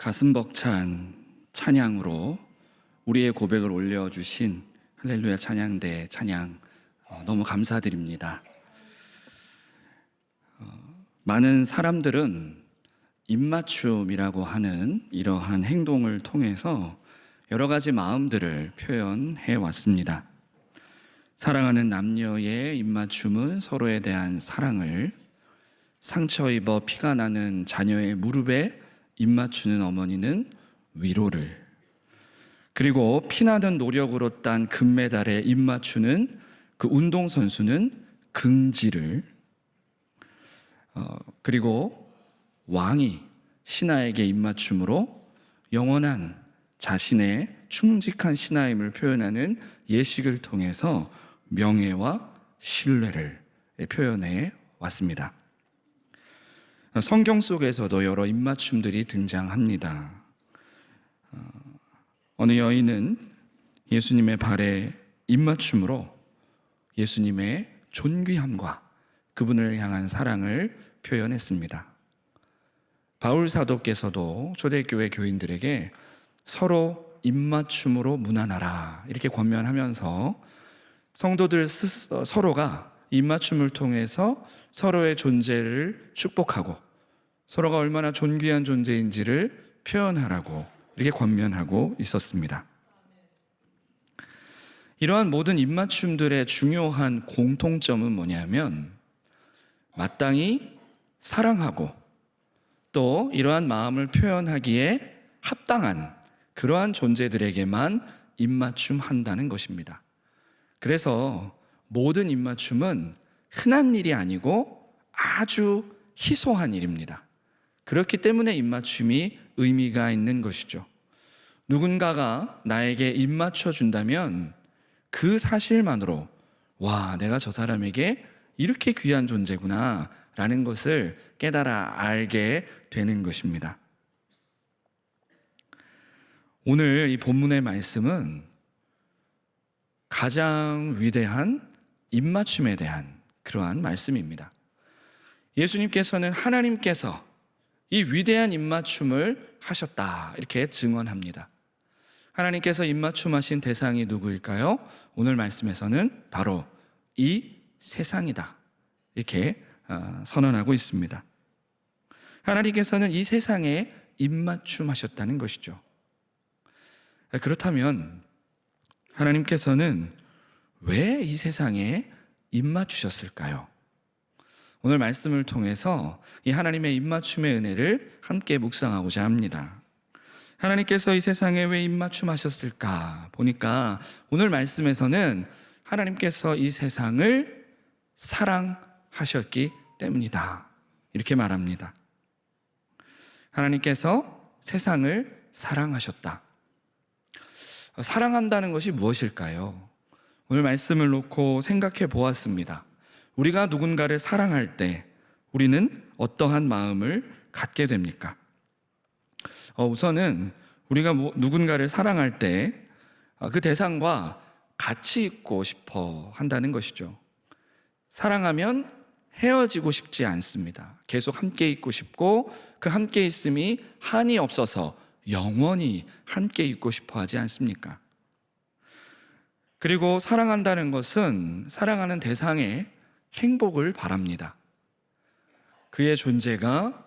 가슴 벅찬 찬양으로 우리의 고백을 올려주신 할렐루야 찬양대 찬양 너무 감사드립니다. 많은 사람들은 입맞춤이라고 하는 이러한 행동을 통해서 여러 가지 마음들을 표현해 왔습니다. 사랑하는 남녀의 입맞춤은 서로에 대한 사랑을, 상처 입어 피가 나는 자녀의 무릎에 입맞추는 어머니는 위로를, 그리고 피나는 노력으로 딴 금메달에 입맞추는 그 운동선수는 긍지를, 그리고 왕이 신하에게 입맞춤으로 영원한 자신의 충직한 신하임을 표현하는 예식을 통해서 명예와 신뢰를 표현해 왔습니다. 성경 속에서도 여러 입맞춤들이 등장합니다. 어느 여인은 예수님의 발에 입맞춤으로 예수님의 존귀함과 그분을 향한 사랑을 표현했습니다. 바울 사도께서도 초대교회 교인들에게 서로 입맞춤으로 문안하라 이렇게 권면하면서 성도들 서로가 입맞춤을 통해서 서로의 존재를 축복하고 서로가 얼마나 존귀한 존재인지를 표현하라고 이렇게 권면하고 있었습니다. 이러한 모든 입맞춤들의 중요한 공통점은 뭐냐면 마땅히 사랑하고 또 이러한 마음을 표현하기에 합당한 그러한 존재들에게만 입맞춤한다는 것입니다. 그래서 모든 입맞춤은 흔한 일이 아니고 아주 희소한 일입니다. 그렇기 때문에 입맞춤이 의미가 있는 것이죠. 누군가가 나에게 입맞춰 준다면 그 사실만으로 와, 내가 저 사람에게 이렇게 귀한 존재구나 라는 것을 깨달아 알게 되는 것입니다. 오늘 이 본문의 말씀은 가장 위대한 입맞춤에 대한 그러한 말씀입니다. 예수님께서는 하나님께서 이 위대한 입맞춤을 하셨다 이렇게 증언합니다. 하나님께서 입맞춤하신 대상이 누구일까요? 오늘 말씀에서는 바로 이 세상이다 이렇게 선언하고 있습니다. 하나님께서는 이 세상에 입맞춤하셨다는 것이죠. 그렇다면 하나님께서는 왜 이 세상에 입맞추셨을까요? 오늘 말씀을 통해서 이 하나님의 입맞춤의 은혜를 함께 묵상하고자 합니다. 하나님께서 이 세상에 왜 입맞춤하셨을까 보니까 오늘 말씀에서는 하나님께서 이 세상을 사랑하셨기 때문이다 이렇게 말합니다. 하나님께서 세상을 사랑하셨다. 사랑한다는 것이 무엇일까요? 오늘 말씀을 놓고 생각해 보았습니다. 우리가 누군가를 사랑할 때 우리는 어떠한 마음을 갖게 됩니까? 우선은 우리가 누군가를 사랑할 때 그 대상과 같이 있고 싶어 한다는 것이죠. 사랑하면 헤어지고 싶지 않습니다. 계속 함께 있고 싶고 그 함께 있음이 한이 없어서 영원히 함께 있고 싶어 하지 않습니까? 그리고 사랑한다는 것은 사랑하는 대상의 행복을 바랍니다. 그의 존재가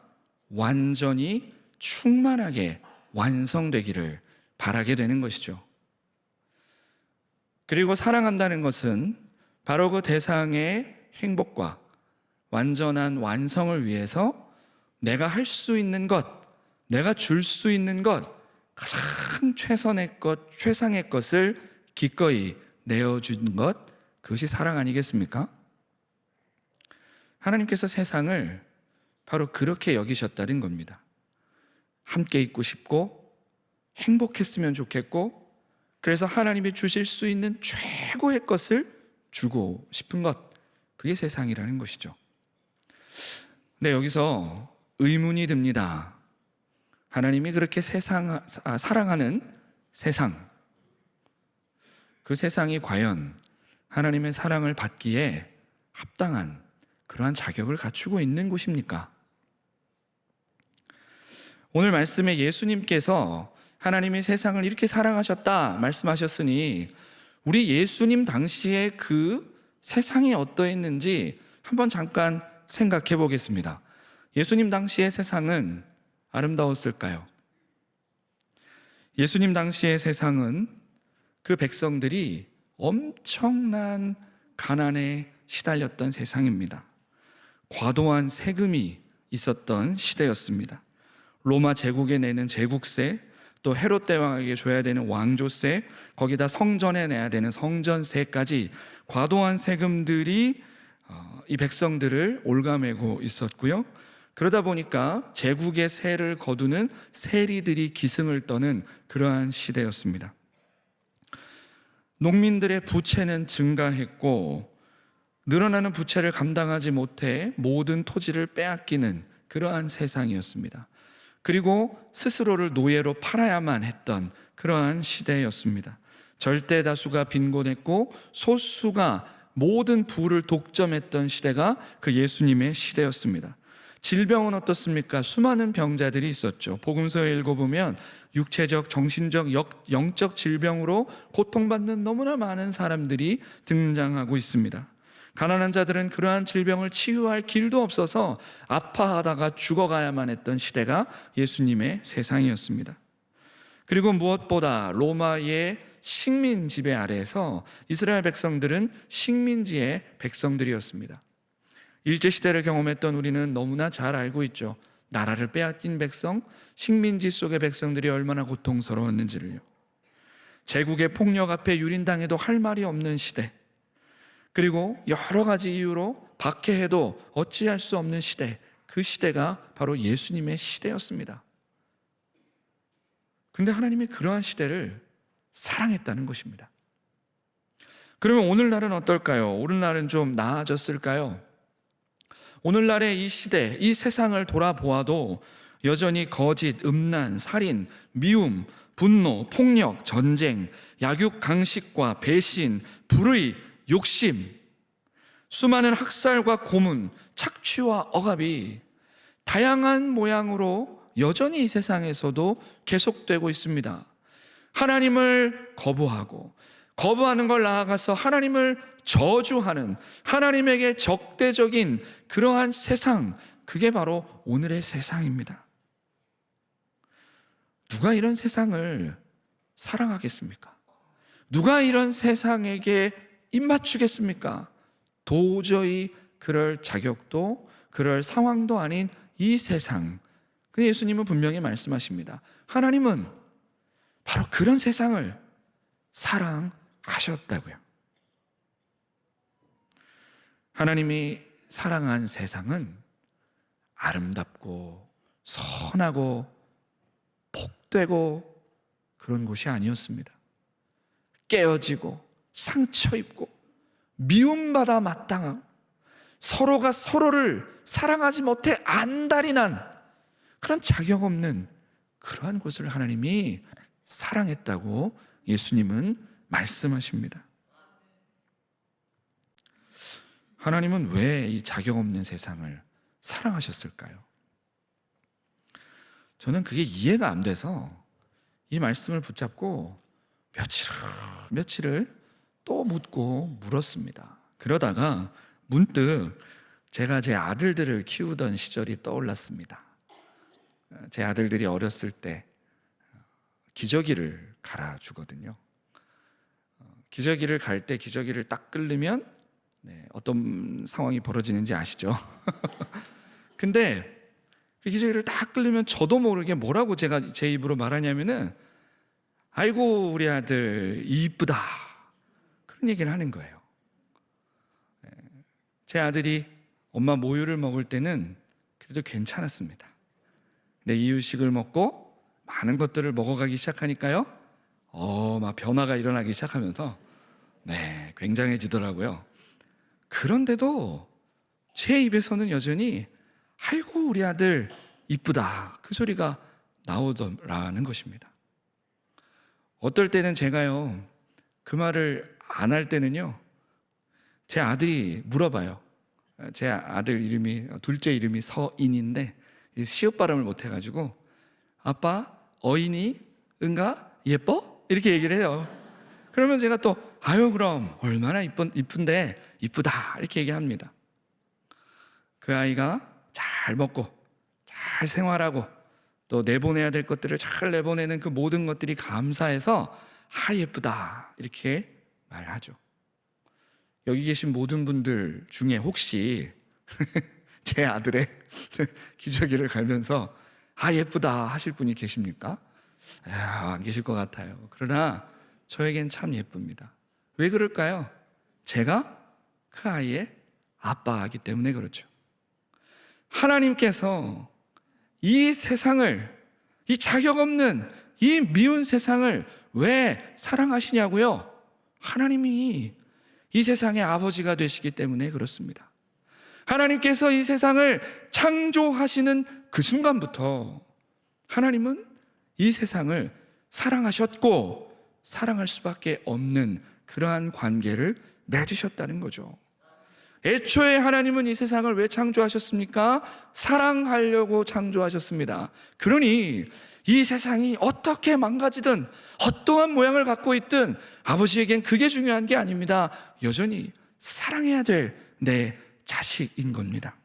완전히 충만하게 완성되기를 바라게 되는 것이죠. 그리고 사랑한다는 것은 바로 그 대상의 행복과 완전한 완성을 위해서 내가 할 수 있는 것, 내가 줄 수 있는 것, 가장 최선의 것, 최상의 것을 기꺼이 내어주는 것, 그것이 사랑 아니겠습니까? 하나님께서 세상을 바로 그렇게 여기셨다는 겁니다. 함께 있고 싶고 행복했으면 좋겠고 그래서 하나님이 주실 수 있는 최고의 것을 주고 싶은 것, 그게 세상이라는 것이죠. 근데 여기서 의문이 듭니다. 하나님이 그렇게 사랑하는 세상, 그 세상이 과연 하나님의 사랑을 받기에 합당한 그러한 자격을 갖추고 있는 곳입니까? 오늘 말씀에 예수님께서 하나님이 세상을 이렇게 사랑하셨다 말씀하셨으니 우리 예수님 당시에 그 세상이 어떠했는지 한번 잠깐 생각해 보겠습니다. 예수님 당시의 세상은 아름다웠을까요? 예수님 당시의 세상은 그 백성들이 엄청난 가난에 시달렸던 세상입니다. 과도한 세금이 있었던 시대였습니다. 로마 제국에 내는 제국세, 또 헤롯 대왕에게 줘야 되는 왕조세, 거기다 성전에 내야 되는 성전세까지 과도한 세금들이 이 백성들을 올가매고 있었고요. 그러다 보니까 제국의 세를 거두는 세리들이 기승을 떠는 그러한 시대였습니다. 농민들의 부채는 증가했고 늘어나는 부채를 감당하지 못해 모든 토지를 빼앗기는 그러한 세상이었습니다. 그리고 스스로를 노예로 팔아야만 했던 그러한 시대였습니다. 절대 다수가 빈곤했고 소수가 모든 부를 독점했던 시대가 그 예수님의 시대였습니다. 질병은 어떻습니까? 수많은 병자들이 있었죠. 복음서에 읽어보면 육체적, 정신적, 영적 질병으로 고통받는 너무나 많은 사람들이 등장하고 있습니다. 가난한 자들은 그러한 질병을 치유할 길도 없어서 아파하다가 죽어가야만 했던 시대가 예수님의 세상이었습니다. 그리고 무엇보다 로마의 식민 지배 아래에서 이스라엘 백성들은 식민지의 백성들이었습니다. 일제시대를 경험했던 우리는 너무나 잘 알고 있죠. 나라를 빼앗긴 백성, 식민지 속의 백성들이 얼마나 고통스러웠는지를요. 제국의 폭력 앞에 유린당해도 할 말이 없는 시대, 그리고 여러 가지 이유로 박해해도 어찌할 수 없는 시대, 그 시대가 바로 예수님의 시대였습니다. 그런데 하나님이 그러한 시대를 사랑했다는 것입니다. 그러면 오늘날은 어떨까요? 오늘날은 좀 나아졌을까요? 오늘날의 이 시대, 이 세상을 돌아보아도 여전히 거짓, 음란, 살인, 미움, 분노, 폭력, 전쟁, 약육강식과 배신, 불의, 욕심, 수많은 학살과 고문, 착취와 억압이 다양한 모양으로 여전히 이 세상에서도 계속되고 있습니다. 하나님을 거부하는 걸 나아가서 하나님을 저주하는, 하나님에게 적대적인 그러한 세상, 그게 바로 오늘의 세상입니다. 누가 이런 세상을 사랑하겠습니까? 누가 이런 세상에게 입맞추겠습니까? 도저히 그럴 자격도, 그럴 상황도 아닌 이 세상. 근데 예수님은 분명히 말씀하십니다. 하나님은 바로 그런 세상을 사랑하셨다고요. 하나님이 사랑한 세상은 아름답고 선하고 복되고 그런 곳이 아니었습니다. 깨어지고 상처 입고 미움받아 마땅하고 서로가 서로를 사랑하지 못해 안달이 난 그런 자격 없는 그러한 곳을 하나님이 사랑했다고 예수님은 말씀하십니다. 하나님은 왜 이 자격 없는 세상을 사랑하셨을까요? 저는 그게 이해가 안 돼서 이 말씀을 붙잡고 며칠을 또 묻고 물었습니다. 그러다가 문득 제가 제 아들들을 키우던 시절이 떠올랐습니다. 제 아들들이 어렸을 때 기저귀를 갈아주거든요. 기저귀를 갈 때 기저귀를 딱 끌르면 어떤 상황이 벌어지는지 아시죠? 근데 그 기저귀를 딱 끌르면 저도 모르게 뭐라고 제가 제 입으로 말하냐면은 아이고 우리 아들 이쁘다, 그런 얘기를 하는 거예요. 제 아들이 엄마 모유를 먹을 때는 그래도 괜찮았습니다. 근데 이유식을 먹고 많은 것들을 먹어가기 시작하니까요, 막 변화가 일어나기 시작하면서 굉장해지더라고요. 그런데도 제 입에서는 여전히 아이고 우리 아들 이쁘다, 그 소리가 나오더라는 것입니다. 어떨 때는 제가요, 그 말을 안 할 때는요, 제 아들이 물어봐요. 제 아들 이름이, 둘째 이름이 서인인데 시옷 발음을 못 해가지고 아빠 어인이 응가 예뻐? 이렇게 얘기를 해요. 그러면 제가 또 아유 그럼 얼마나 이쁜데 이쁘다 이렇게 얘기합니다. 그 아이가 잘 먹고 잘 생활하고 또 내보내야 될 것들을 잘 내보내는 그 모든 것들이 감사해서 아 예쁘다 이렇게 말하죠. 여기 계신 모든 분들 중에 혹시 제 아들의 기저귀를 갈면서 아 예쁘다 하실 분이 계십니까? 안 계실 것 같아요. 그러나 저에겐 참 예쁩니다. 왜 그럴까요? 제가 그 아이의 아빠이기 때문에 그렇죠. 하나님께서 이 세상을, 이 자격 없는 이 미운 세상을 왜 사랑하시냐고요? 하나님이 이 세상의 아버지가 되시기 때문에 그렇습니다. 하나님께서 이 세상을 창조하시는 그 순간부터 하나님은 이 세상을 사랑하셨고 사랑할 수밖에 없는 그러한 관계를 맺으셨다는 거죠. 애초에 하나님은 이 세상을 왜 창조하셨습니까? 사랑하려고 창조하셨습니다. 그러니 이 세상이 어떻게 망가지든 어떠한 모양을 갖고 있든 아버지에겐 그게 중요한 게 아닙니다. 여전히 사랑해야 될 내 자식인 겁니다.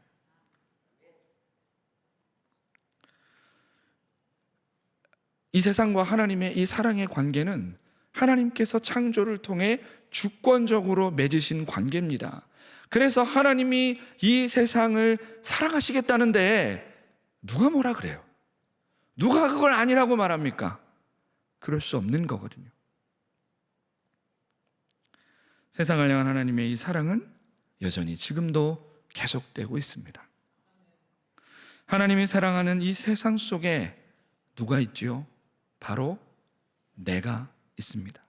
이 세상과 하나님의 이 사랑의 관계는 하나님께서 창조를 통해 주권적으로 맺으신 관계입니다. 그래서 하나님이 이 세상을 사랑하시겠다는데 누가 뭐라 그래요? 누가 그걸 아니라고 말합니까? 그럴 수 없는 거거든요. 세상을 향한 하나님의 이 사랑은 여전히 지금도 계속되고 있습니다. 하나님이 사랑하는 이 세상 속에 누가 있지요? 바로 내가 있습니다.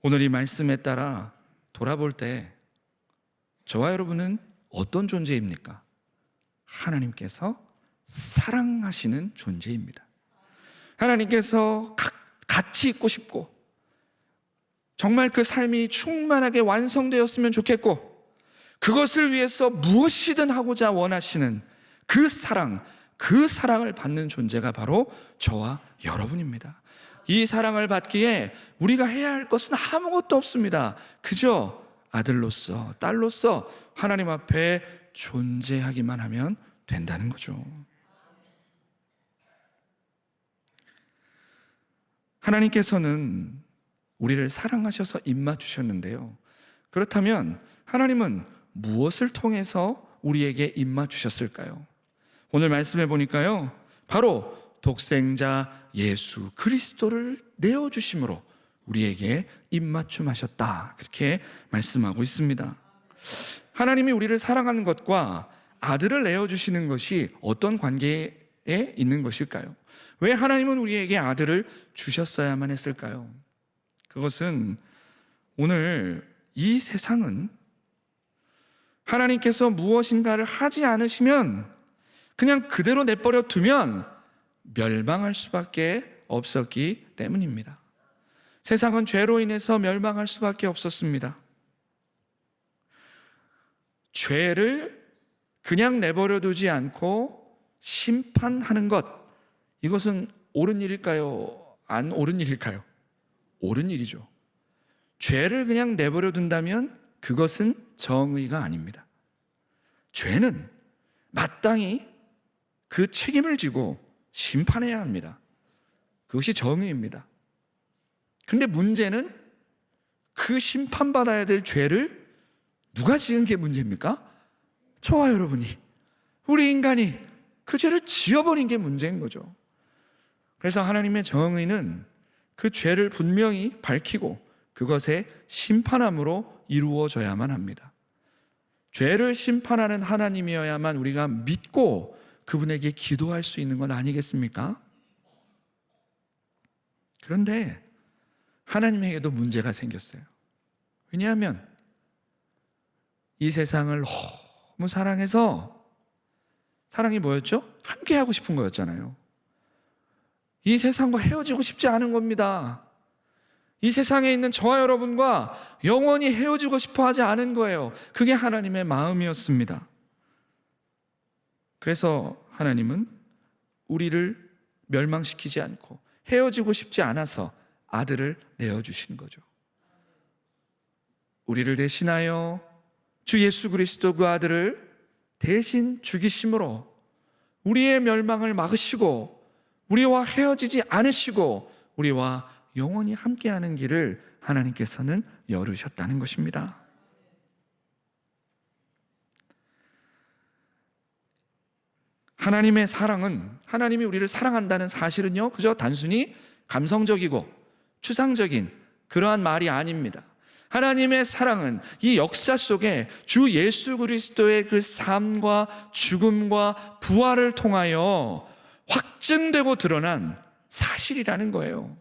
오늘 이 말씀에 따라 돌아볼 때 저와 여러분은 어떤 존재입니까? 하나님께서 사랑하시는 존재입니다. 하나님께서 같이 있고 싶고 정말 그 삶이 충만하게 완성되었으면 좋겠고 그것을 위해서 무엇이든 하고자 원하시는 그 사랑을 받는 존재가 바로 저와 여러분입니다. 이 사랑을 받기에 우리가 해야 할 것은 아무것도 없습니다. 그저 아들로서 딸로서 하나님 앞에 존재하기만 하면 된다는 거죠. 하나님께서는 우리를 사랑하셔서 입맛 주셨는데요. 그렇다면 하나님은 무엇을 통해서 우리에게 입맛 주셨을까요? 오늘 말씀해 보니까요, 바로 독생자 예수 그리스도를 내어주심으로 우리에게 입맞춤하셨다, 그렇게 말씀하고 있습니다. 하나님이 우리를 사랑하는 것과 아들을 내어주시는 것이 어떤 관계에 있는 것일까요? 왜 하나님은 우리에게 아들을 주셨어야만 했을까요? 그것은 오늘 이 세상은 하나님께서 무엇인가를 하지 않으시면 그냥 그대로 내버려 두면 멸망할 수밖에 없었기 때문입니다. 세상은 죄로 인해서 멸망할 수밖에 없었습니다. 죄를 그냥 내버려 두지 않고 심판하는 것, 이것은 옳은 일일까요? 안 옳은 일일까요? 옳은 일이죠. 죄를 그냥 내버려 둔다면 그것은 정의가 아닙니다. 죄는 마땅히 그 책임을 지고 심판해야 합니다. 그것이 정의입니다. 근데 문제는 그 심판받아야 될 죄를 누가 지은 게 문제입니까? 저와 여러분이, 우리 인간이 그 죄를 지어버린 게 문제인 거죠. 그래서 하나님의 정의는 그 죄를 분명히 밝히고 그것의 심판함으로 이루어져야만 합니다. 죄를 심판하는 하나님이어야만 우리가 믿고 그분에게 기도할 수 있는 건 아니겠습니까? 그런데 하나님에게도 문제가 생겼어요. 왜냐하면 이 세상을 너무 사랑해서, 사랑이 뭐였죠? 함께하고 싶은 거였잖아요. 이 세상과 헤어지고 싶지 않은 겁니다. 이 세상에 있는 저와 여러분과 영원히 헤어지고 싶어 하지 않은 거예요. 그게 하나님의 마음이었습니다. 그래서 하나님은 우리를 멸망시키지 않고 헤어지고 싶지 않아서 아들을 내어주신 거죠. 우리를 대신하여 주 예수 그리스도 그 아들을 대신 죽이심으로 우리의 멸망을 막으시고 우리와 헤어지지 않으시고 우리와 영원히 함께하는 길을 하나님께서는 열으셨다는 것입니다. 하나님의 사랑은, 하나님이 우리를 사랑한다는 사실은요, 그저 단순히 감성적이고 추상적인 그러한 말이 아닙니다. 하나님의 사랑은 이 역사 속에 주 예수 그리스도의 그 삶과 죽음과 부활을 통하여 확증되고 드러난 사실이라는 거예요.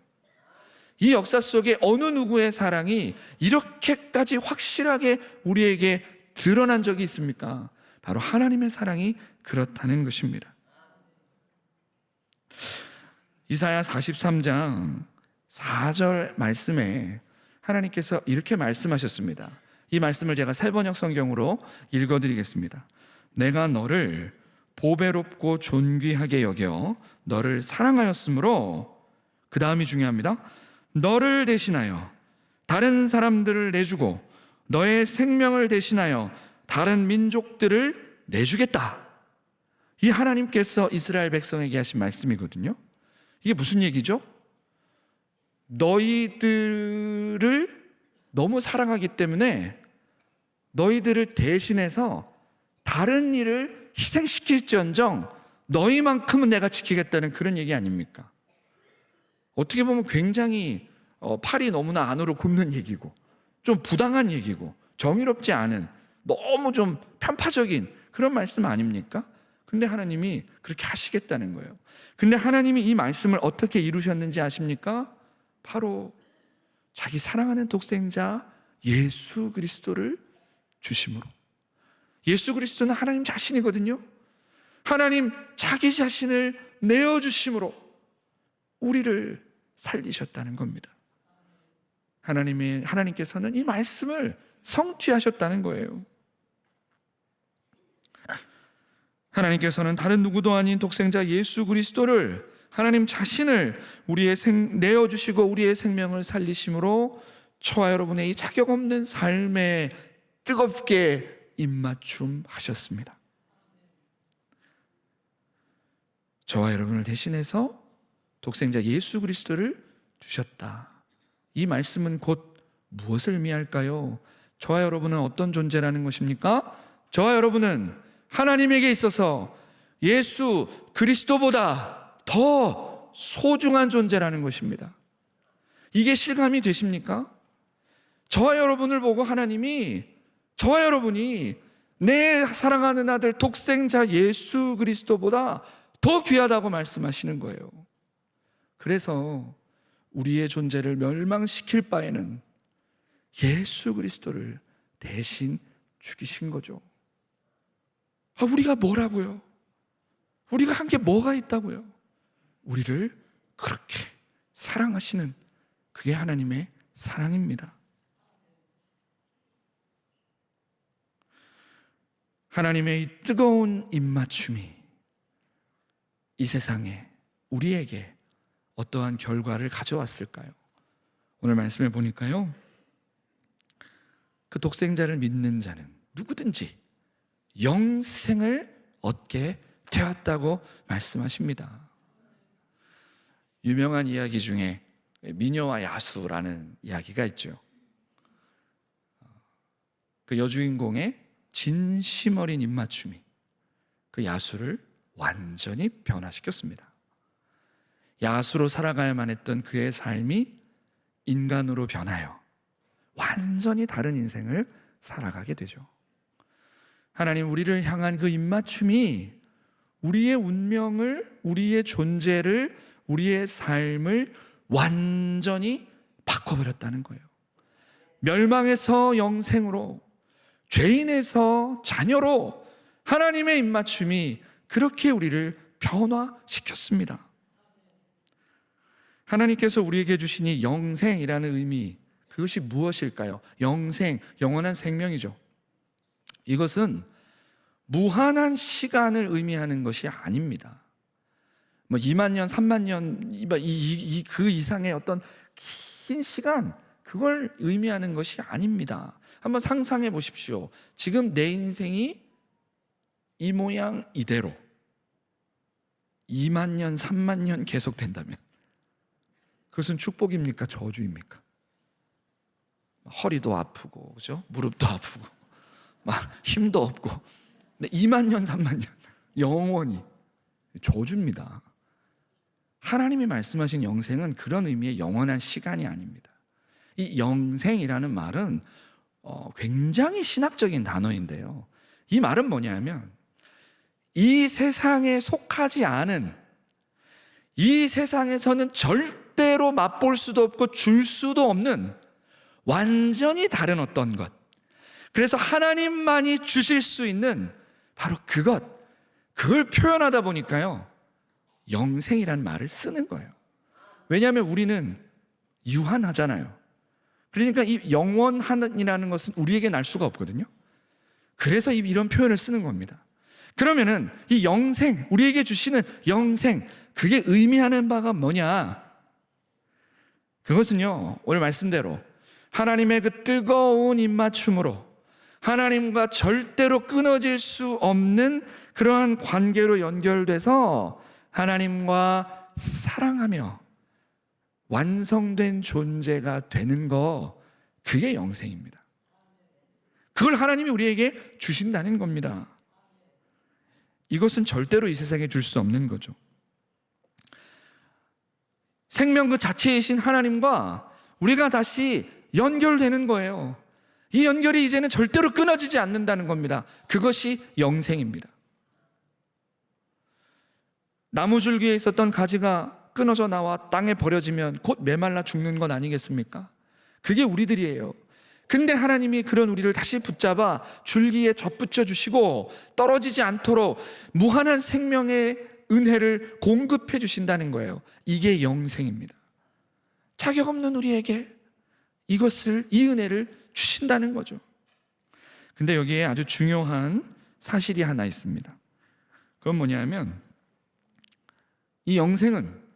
이 역사 속에 어느 누구의 사랑이 이렇게까지 확실하게 우리에게 드러난 적이 있습니까? 바로 하나님의 사랑이 그렇다는 것입니다. 이사야 43장 4절 말씀에 하나님께서 이렇게 말씀하셨습니다. 이 말씀을 제가 새번역 성경으로 읽어드리겠습니다. 내가 너를 보배롭고 존귀하게 여겨 너를 사랑하였으므로, 그 다음이 중요합니다. 너를 대신하여 다른 사람들을 내주고 너의 생명을 대신하여 다른 민족들을 내주겠다. 이 하나님께서 이스라엘 백성에게 하신 말씀이거든요. 이게 무슨 얘기죠? 너희들을 너무 사랑하기 때문에 너희들을 대신해서 다른 일을 희생시킬지언정 너희만큼은 내가 지키겠다는 그런 얘기 아닙니까? 어떻게 보면 굉장히 팔이 너무나 안으로 굽는 얘기고 좀 부당한 얘기고 정의롭지 않은, 너무 좀 편파적인 그런 말씀 아닙니까? 근데 하나님이 그렇게 하시겠다는 거예요. 근데 하나님이 이 말씀을 어떻게 이루셨는지 아십니까? 바로 자기 사랑하는 독생자 예수 그리스도를 주심으로. 예수 그리스도는 하나님 자신이거든요. 하나님 자기 자신을 내어주심으로 우리를 살리셨다는 겁니다. 하나님께서는 이 말씀을 성취하셨다는 거예요. 하나님께서는 다른 누구도 아닌 독생자 예수 그리스도를, 하나님 자신을 내어주시고 우리의 생명을 살리심으로 저와 여러분의 이 자격 없는 삶에 뜨겁게 입맞춤하셨습니다. 저와 여러분을 대신해서 독생자 예수 그리스도를 주셨다. 이 말씀은 곧 무엇을 의미할까요? 저와 여러분은 어떤 존재라는 것입니까? 저와 여러분은 하나님에게 있어서 예수 그리스도보다 더 소중한 존재라는 것입니다. 이게 실감이 되십니까? 저와 여러분을 보고 하나님이, 저와 여러분이 내 사랑하는 아들 독생자 예수 그리스도보다 더 귀하다고 말씀하시는 거예요. 그래서 우리의 존재를 멸망시킬 바에는 예수 그리스도를 대신 죽이신 거죠. 우리가 뭐라고요? 우리가 한 게 뭐가 있다고요? 우리를 그렇게 사랑하시는, 그게 하나님의 사랑입니다. 하나님의 이 뜨거운 입맞춤이 이 세상에 우리에게 어떠한 결과를 가져왔을까요? 오늘 말씀에 보니까요, 그 독생자를 믿는 자는 누구든지 영생을 얻게 되었다고 말씀하십니다. 유명한 이야기 중에 미녀와 야수라는 이야기가 있죠. 그 여주인공의 진심 어린 입맞춤이 그 야수를 완전히 변화시켰습니다. 야수로 살아가야만 했던 그의 삶이 인간으로 변하여 완전히 다른 인생을 살아가게 되죠. 하나님, 우리를 향한 그 입맞춤이 우리의 운명을, 우리의 존재를, 우리의 삶을 완전히 바꿔버렸다는 거예요. 멸망에서 영생으로, 죄인에서 자녀로 하나님의 입맞춤이 그렇게 우리를 변화시켰습니다. 하나님께서 우리에게 주신 이 영생이라는 의미, 그것이 무엇일까요? 영생, 영원한 생명이죠. 이것은 무한한 시간을 의미하는 것이 아닙니다. 뭐 2만 년, 3만 년, 그 이상의 어떤 긴 시간, 그걸 의미하는 것이 아닙니다. 한번 상상해 보십시오. 지금 내 인생이 이 모양 이대로 2만 년, 3만 년 계속된다면 그것은 축복입니까? 저주입니까? 허리도 아프고, 그죠? 무릎도 아프고, 막 힘도 없고. 근데 2만 년, 3만 년 영원히 저주입니다. 하나님이 말씀하신 영생은 그런 의미의 영원한 시간이 아닙니다. 이 영생이라는 말은 굉장히 신학적인 단어인데요. 이 말은 뭐냐면 이 세상에 속하지 않은, 이 세상에서는 절대로 맛볼 수도 없고 줄 수도 없는 완전히 다른 어떤 것, 그래서 하나님만이 주실 수 있는 바로 그걸 표현하다 보니까요, 영생이라는 말을 쓰는 거예요. 왜냐하면 우리는 유한하잖아요. 그러니까 이 영원한이라는 것은 우리에게 날 수가 없거든요. 그래서 이런 표현을 쓰는 겁니다. 그러면은 이 영생, 우리에게 주시는 영생, 그게 의미하는 바가 뭐냐? 그것은요, 오늘 말씀대로 하나님의 그 뜨거운 입맞춤으로 하나님과 절대로 끊어질 수 없는 그러한 관계로 연결돼서 하나님과 사랑하며 완성된 존재가 되는 거, 그게 영생입니다. 그걸 하나님이 우리에게 주신다는 겁니다. 이것은 절대로 이 세상에 줄 수 없는 거죠. 생명 그 자체이신 하나님과 우리가 다시 연결되는 거예요. 이 연결이 이제는 절대로 끊어지지 않는다는 겁니다. 그것이 영생입니다. 나무줄기에 있었던 가지가 끊어져 나와 땅에 버려지면 곧 메말라 죽는 건 아니겠습니까? 그게 우리들이에요. 근데 하나님이 그런 우리를 다시 붙잡아 줄기에 접붙여 주시고 떨어지지 않도록 무한한 생명의 은혜를 공급해 주신다는 거예요. 이게 영생입니다. 자격 없는 우리에게 이 은혜를 주신다는 거죠. 근데 여기에 아주 중요한 사실이 하나 있습니다. 그건 뭐냐면 이 영생은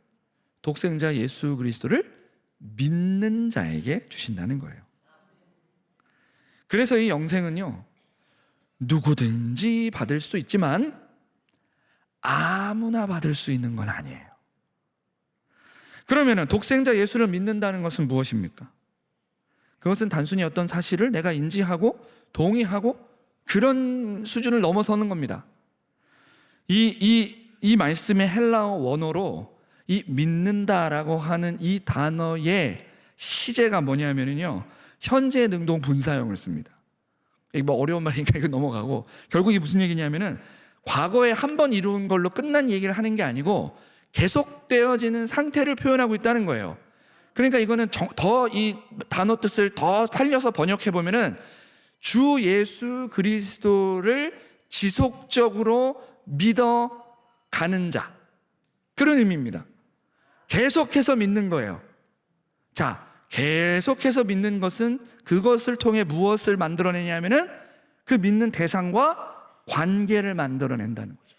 독생자 예수 그리스도를 믿는 자에게 주신다는 거예요. 그래서 이 영생은요, 누구든지 받을 수 있지만 아무나 받을 수 있는 건 아니에요. 그러면 독생자 예수를 믿는다는 것은 무엇입니까? 그것은 단순히 어떤 사실을 내가 인지하고 동의하고 그런 수준을 넘어서는 겁니다. 이 말씀의 헬라어 원어로 이 믿는다라고 하는 이 단어의 시제가 뭐냐면요, 현재 능동 분사형을 씁니다. 이게 뭐 어려운 말이니까 이거 넘어가고, 결국 이게 무슨 얘기냐면은 과거에 한 번 이룬 걸로 끝난 얘기를 하는 게 아니고 계속되어지는 상태를 표현하고 있다는 거예요. 그러니까 이거는 더 이 단어 뜻을 더 살려서 번역해 보면은 주 예수 그리스도를 지속적으로 믿어가는 자, 그런 의미입니다. 계속해서 믿는 거예요. 자, 계속해서 믿는 것은 그것을 통해 무엇을 만들어내냐면은 그 믿는 대상과 관계를 만들어낸다는 거죠.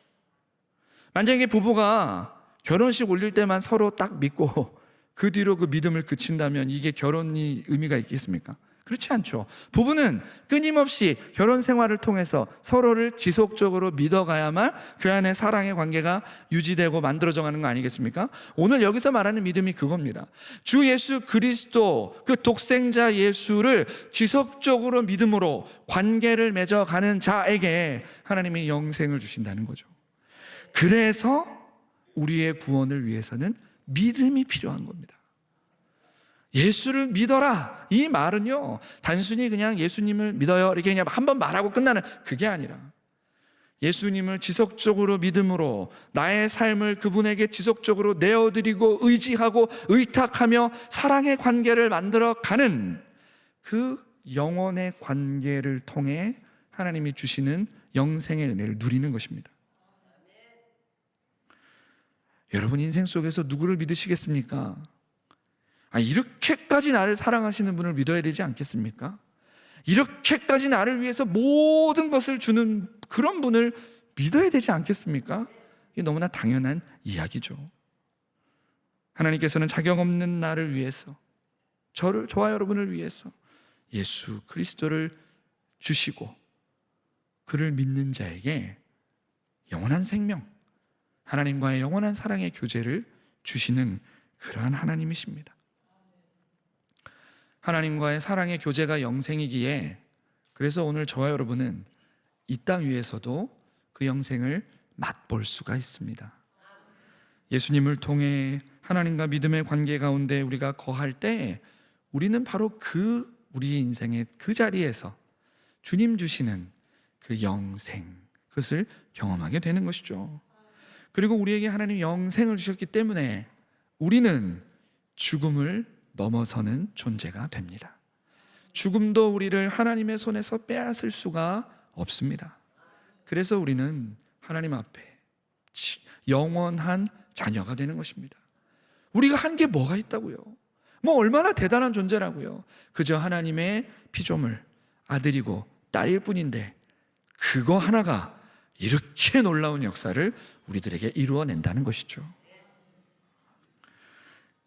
만약에 부부가 결혼식 올릴 때만 서로 딱 믿고 그 뒤로 그 믿음을 그친다면 이게 결혼이 의미가 있겠습니까? 그렇지 않죠. 부부는 끊임없이 결혼 생활을 통해서 서로를 지속적으로 믿어가야만 그 안에 사랑의 관계가 유지되고 만들어져 가는 거 아니겠습니까? 오늘 여기서 말하는 믿음이 그겁니다. 주 예수 그리스도, 그 독생자 예수를 지속적으로 믿음으로 관계를 맺어가는 자에게 하나님이 영생을 주신다는 거죠. 그래서 우리의 구원을 위해서는 믿음이 필요한 겁니다. 예수를 믿어라, 이 말은요, 단순히 그냥 예수님을 믿어요 이렇게 그냥 한번 말하고 끝나는 그게 아니라 예수님을 지속적으로 믿음으로 나의 삶을 그분에게 지속적으로 내어드리고 의지하고 의탁하며 사랑의 관계를 만들어가는 그 영혼의 관계를 통해 하나님이 주시는 영생의 은혜를 누리는 것입니다. 여러분 인생 속에서 누구를 믿으시겠습니까? 이렇게까지 나를 사랑하시는 분을 믿어야 되지 않겠습니까? 이렇게까지 나를 위해서 모든 것을 주는 그런 분을 믿어야 되지 않겠습니까? 이게 너무나 당연한 이야기죠. 하나님께서는 자격 없는 나를 위해서, 저와 여러분을 위해서 예수 그리스도를 주시고 그를 믿는 자에게 영원한 생명, 하나님과의 영원한 사랑의 교제를 주시는 그러한 하나님이십니다. 하나님과의 사랑의 교제가 영생이기에, 그래서 오늘 저와 여러분은 이 땅 위에서도 그 영생을 맛볼 수가 있습니다. 예수님을 통해 하나님과 믿음의 관계 가운데 우리가 거할 때 우리는 바로 우리 인생의 그 자리에서 주님 주시는 그 영생, 그것을 경험하게 되는 것이죠. 그리고 우리에게 하나님 영생을 주셨기 때문에 우리는 죽음을 넘어서는 존재가 됩니다. 죽음도 우리를 하나님의 손에서 빼앗을 수가 없습니다. 그래서 우리는 하나님 앞에 영원한 자녀가 되는 것입니다. 우리가 한 게 뭐가 있다고요? 뭐 얼마나 대단한 존재라고요? 그저 하나님의 피조물, 아들이고 딸일 뿐인데 그거 하나가 이렇게 놀라운 역사를 우리들에게 이루어낸다는 것이죠.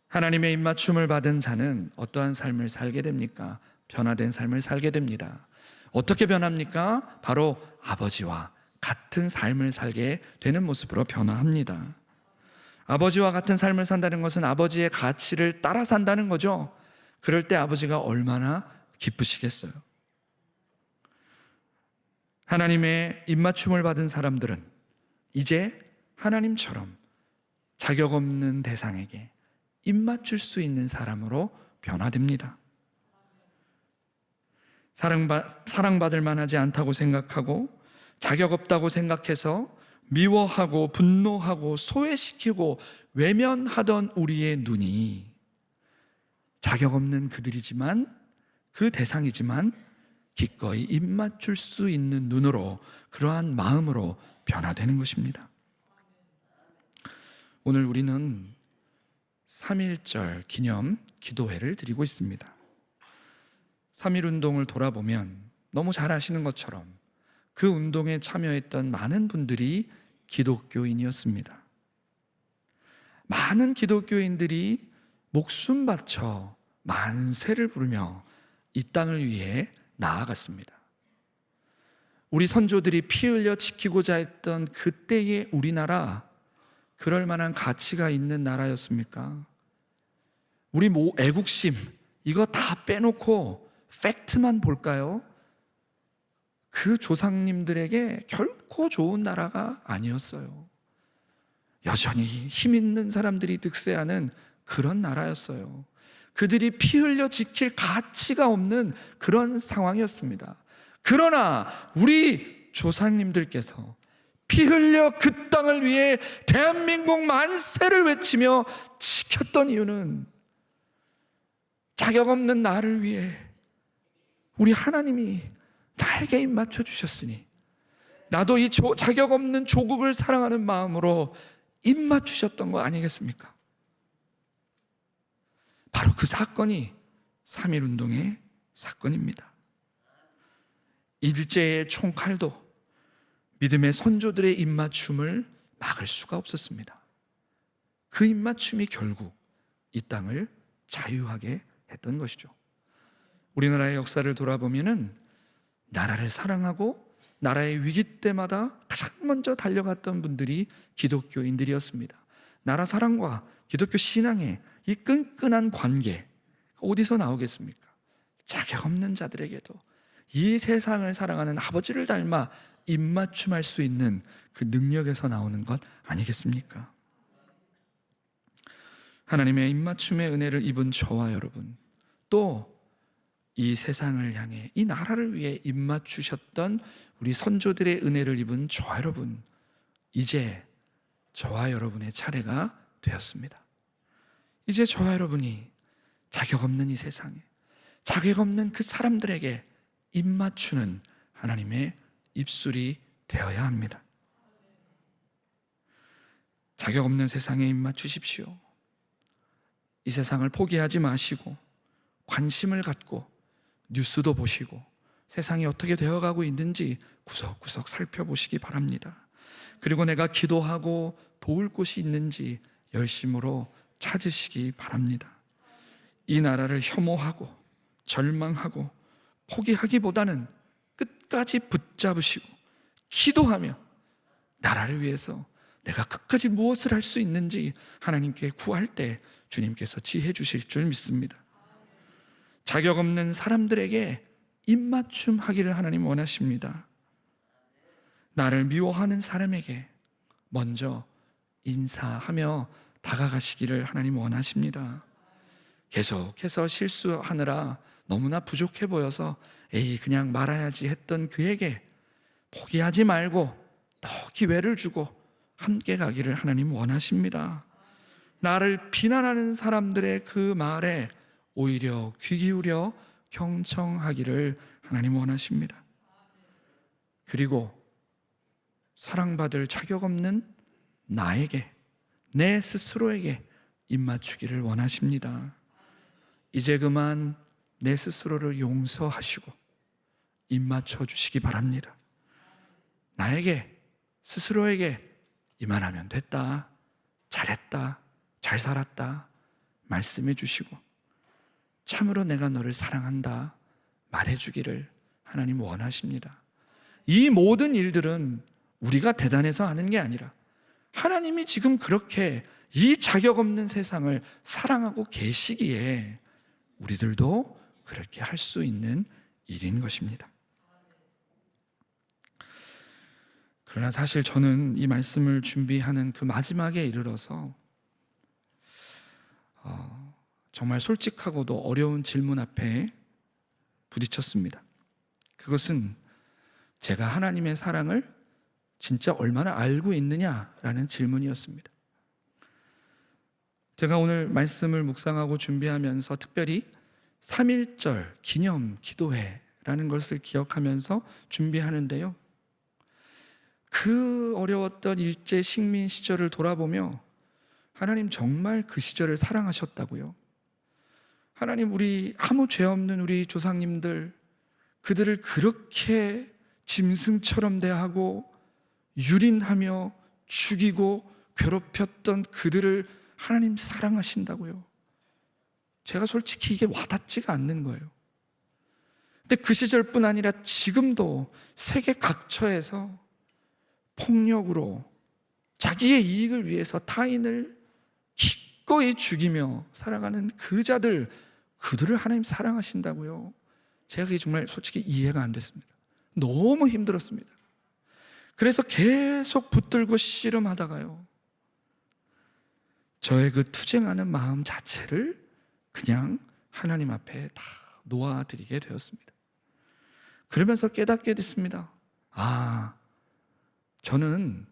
하나님의 입맞춤을 받은 자는 어떠한 삶을 살게 됩니까? 변화된 삶을 살게 됩니다. 어떻게 변합니까? 바로 아버지와 같은 삶을 살게 되는 모습으로 변화합니다. 아버지와 같은 삶을 산다는 것은 아버지의 가치를 따라 산다는 거죠. 그럴 때 아버지가 얼마나 기쁘시겠어요. 하나님의 입맞춤을 받은 사람들은 이제 하나님처럼 자격 없는 대상에게 입맞출 수 있는 사람으로 변화됩니다. 사랑받을 만하지 않다고 생각하고 자격 없다고 생각해서 미워하고 분노하고 소외시키고 외면하던 우리의 눈이 자격 없는 그들이지만, 그 대상이지만 기꺼이 입맞출 수 있는 눈으로, 그러한 마음으로 변화되는 것입니다. 오늘 우리는 3.1절 기념 기도회를 드리고 있습니다. 3.1운동을 돌아보면 너무 잘 아시는 것처럼 그 운동에 참여했던 많은 분들이 기독교인이었습니다. 많은 기독교인들이 목숨 바쳐 만세를 부르며 이 땅을 위해 나아갔습니다. 우리 선조들이 피 흘려 지키고자 했던 그때의 우리나라, 그럴 만한 가치가 있는 나라였습니까? 우리 애국심 이거 다 빼놓고 팩트만 볼까요? 그 조상님들에게 결코 좋은 나라가 아니었어요. 여전히 힘 있는 사람들이 득세하는 그런 나라였어요. 그들이 피 흘려 지킬 가치가 없는 그런 상황이었습니다. 그러나 우리 조상님들께서 피 흘려 그 땅을 위해 대한민국 만세를 외치며 지켰던 이유는 자격 없는 나를 위해 우리 하나님이 나에게 입맞춰 주셨으니 나도 이 자격 없는 조국을 사랑하는 마음으로 입맞추셨던 거 아니겠습니까? 바로 그 사건이 3.1운동의 사건입니다. 일제의 총칼도 믿음의 선조들의 입맞춤을 막을 수가 없었습니다. 그 입맞춤이 결국 이 땅을 자유하게 했던 것이죠. 우리나라의 역사를 돌아보면은 나라를 사랑하고 나라의 위기 때마다 가장 먼저 달려갔던 분들이 기독교인들이었습니다. 나라 사랑과 기독교 신앙의 이 끈끈한 관계, 어디서 나오겠습니까? 자격 없는 자들에게도 이 세상을 사랑하는 아버지를 닮아 입맞춤할 수 있는 그 능력에서 나오는 것 아니겠습니까? 하나님의 입맞춤의 은혜를 입은 저와 여러분, 또 이 세상을 향해 이 나라를 위해 입맞추셨던 우리 선조들의 은혜를 입은 저와 여러분, 이제 저와 여러분의 차례가 되었습니다. 이제 저와 여러분이 자격 없는 이 세상에, 자격 없는 그 사람들에게 입맞추는 하나님의 입술이 되어야 합니다. 자격 없는 세상에 입맞추십시오. 이 세상을 포기하지 마시고 관심을 갖고 뉴스도 보시고 세상이 어떻게 되어가고 있는지 구석구석 살펴보시기 바랍니다. 그리고 내가 기도하고 도울 곳이 있는지 열심으로 찾으시기 바랍니다. 이 나라를 혐오하고 절망하고 포기하기보다는 끝까지 붙잡으시고 기도하며 나라를 위해서 내가 끝까지 무엇을 할 수 있는지 하나님께 구할 때 주님께서 지혜 주실 줄 믿습니다. 자격 없는 사람들에게 입맞춤 하기를 하나님 원하십니다. 나를 미워하는 사람에게 먼저 인사하며 다가가시기를 하나님 원하십니다. 계속해서 실수하느라 너무나 부족해 보여서 에이 그냥 말아야지 했던 그에게 포기하지 말고 더 기회를 주고 함께 가기를 하나님 원하십니다. 나를 비난하는 사람들의 그 말에 오히려 귀 기울여 경청하기를 하나님 원하십니다. 그리고 사랑받을 자격 없는 나에게, 내 스스로에게 입맞추기를 원하십니다. 이제 그만 내 스스로를 용서하시고 입맞춰 주시기 바랍니다. 나에게, 스스로에게 이만하면 됐다, 잘했다, 잘 살았다 말씀해 주시고 참으로 내가 너를 사랑한다 말해주기를 하나님 원하십니다. 이 모든 일들은 우리가 대단해서 하는 게 아니라 하나님이 지금 그렇게 이 자격 없는 세상을 사랑하고 계시기에 우리들도 그렇게 할 수 있는 일인 것입니다. 그러나 사실 저는 이 말씀을 준비하는 그 마지막에 이르러서 정말 솔직하고도 어려운 질문 앞에 부딪혔습니다. 그것은 제가 하나님의 사랑을 진짜 얼마나 알고 있느냐라는 질문이었습니다. 제가 오늘 말씀을 묵상하고 준비하면서 특별히 3.1절 기념 기도회라는 것을 기억하면서 준비하는데요, 그 어려웠던 일제 식민 시절을 돌아보며 하나님 정말 그 시절을 사랑하셨다고요. 하나님, 우리 아무 죄 없는 우리 조상님들, 그들을 그렇게 짐승처럼 대하고 유린하며 죽이고 괴롭혔던 그들을 하나님 사랑하신다고요. 제가 솔직히 이게 와닿지가 않는 거예요. 근데 그 시절뿐 아니라 지금도 세계 각처에서 폭력으로 자기의 이익을 위해서 타인을 기꺼이 죽이며 살아가는 그 자들, 그들을 하나님 사랑하신다고요. 제가 그게 정말 솔직히 이해가 안 됐습니다. 너무 힘들었습니다. 그래서 계속 붙들고 씨름하다가요, 저의 그 투쟁하는 마음 자체를 그냥 하나님 앞에 다 놓아드리게 되었습니다. 그러면서 깨닫게 됐습니다. 저는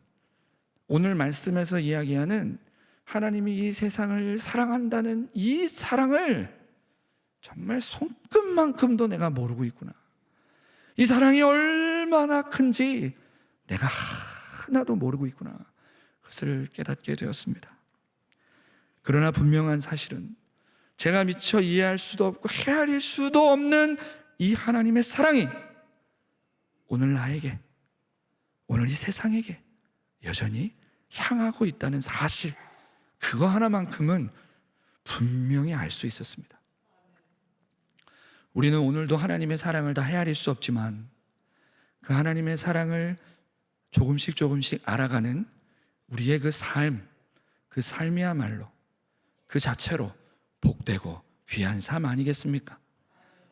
오늘 말씀에서 이야기하는 하나님이 이 세상을 사랑한다는 이 사랑을 정말 손끝만큼도 내가 모르고 있구나. 이 사랑이 얼마나 큰지 내가 하나도 모르고 있구나. 그것을 깨닫게 되었습니다. 그러나 분명한 사실은 제가 미처 이해할 수도 없고 헤아릴 수도 없는 이 하나님의 사랑이 오늘 나에게, 오늘 이 세상에게 여전히 향하고 있다는 사실, 그거 하나만큼은 분명히 알 수 있었습니다. 우리는 오늘도 하나님의 사랑을 다 헤아릴 수 없지만 그 하나님의 사랑을 조금씩 알아가는 우리의 그 삶, 그 삶이야말로 그 자체로 복되고 귀한 삶 아니겠습니까?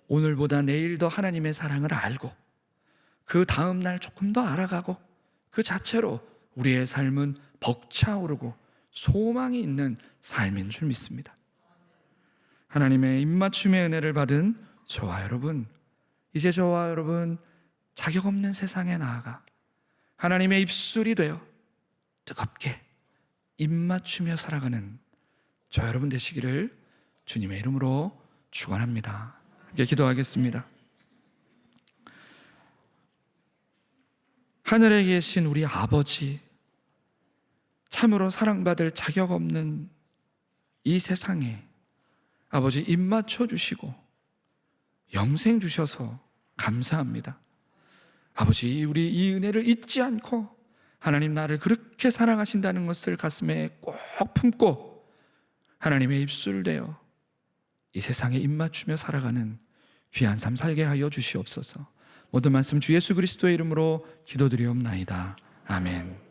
오늘보다 내일 더 하나님의 사랑을 알고 그 다음 날 조금 더 알아가고 그 자체로 우리의 삶은 벅차오르고 소망이 있는 삶인 줄 믿습니다. 하나님의 입맞춤의 은혜를 받은 저와 여러분, 이제 저와 여러분 자격 없는 세상에 나아가 하나님의 입술이 되어 뜨겁게 입맞추며 살아가는 저 여러분 되시기를 주님의 이름으로 축원합니다. 함께 기도하겠습니다. 하늘에 계신 우리 아버지, 참으로 사랑받을 자격 없는 이 세상에 아버지 입맞춰 주시고 영생 주셔서 감사합니다. 아버지, 우리 이 은혜를 잊지 않고 하나님 나를 그렇게 사랑하신다는 것을 가슴에 꼭 품고 하나님의 입술 되어 이 세상에 입맞추며 살아가는 귀한 삶 살게 하여 주시옵소서. 모든 말씀 주 예수 그리스도의 이름으로 기도드리옵나이다. 아멘.